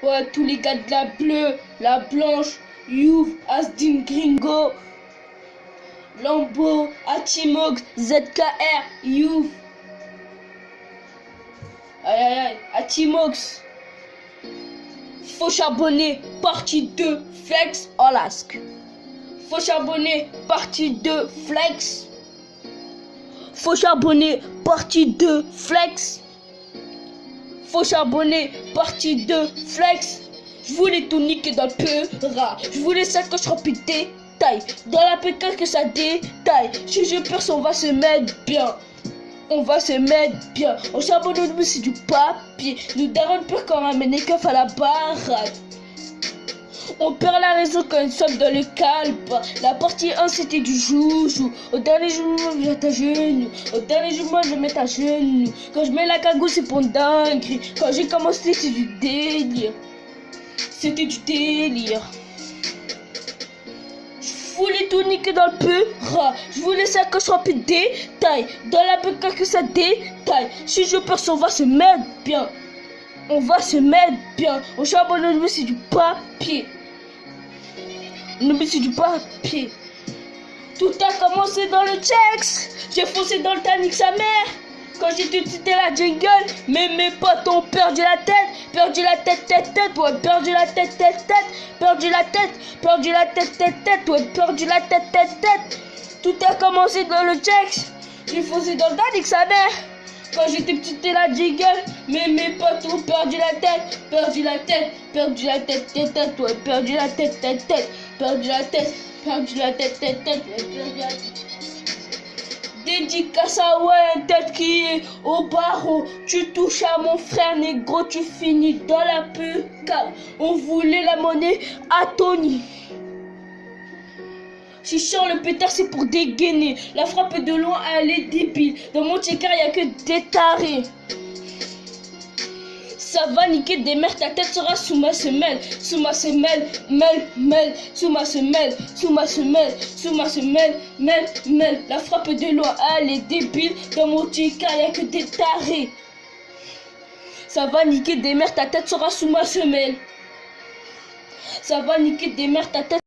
Ouais, tous les gars de la bleue, la blanche, Youth, Asdin Gringo, Lambo, Atimox, ZKR, Youth. Aïe aïe aïe, Atimox. Faut charbonner, partie 2, Flex, Olask. Faut charbonner, partie 2, Flex. Faut charbonner, partie 2, Flex. Faut charbonner, partie 2, Flex. Je voulais tout niquer dans le peur. Je voulais ça que je remplis des tailles. Dans la pécale que ça détaille. Si je perce, on va se mettre bien. On va se mettre bien. On charbonne, nous c'est du papier. Nous darons peur quand on ramène les keufs à la baraque. On perd la raison quand nous sommes dans le calme. La partie 1 c'était du joujou. Au dernier jour, je vais mettre à genoux. Au dernier jour, je vais mettre à genoux. Quand je mets la cagoule, c'est pour dinguerie. Quand j'ai commencé, c'est du délire. C'était du délire. Je voulais tout niquer dans le peu. Je voulais ça que je remplis des tailles. Dans la pécale que ça détaille. Si je perce, on va se mettre bien. On va se mettre bien. Au charbonne, nous c'est du papier. Nous c'est du papier. Tout a commencé dans le checks. J'ai foncé dans le Titanic sa mère. Quand j'ai utilisé la jungle, mais mes potes ont perdu la tête. Perdu la tête, ouais, perdu la tête, perdu la tête, perdu la tête, ouais, perdu la tête. Tout a commencé dans le checks. J'ai foncé dans le Titanic sa mère. Quand j'étais petit, c'était la jingle, mais mes potes ont perdu la tête, perdu la tête, perdu la tête, ouais, perdu la tête, perdu la tête, perdu la tête, ouais, perdu la tête. Dédicace à ouais, tête qui est au barreau. Tu touches à mon frère négro, tu finis dans la peur, car on voulait la monnaie à Tony. Si je sors le pétard, c'est pour dégainer. La frappe de loin, elle est débile. Dans mon checker, il n'y a que des tarés. Ça va niquer des mères, ta tête sera sous ma semelle. Sous ma semelle, sous ma semelle, sous ma semelle, sous ma semelle, La frappe de loin, elle est débile. Dans mon checker, il n'y a que des tarés. Ça va niquer des mères, ta tête sera sous ma semelle. Ça va niquer des mères, ta tête.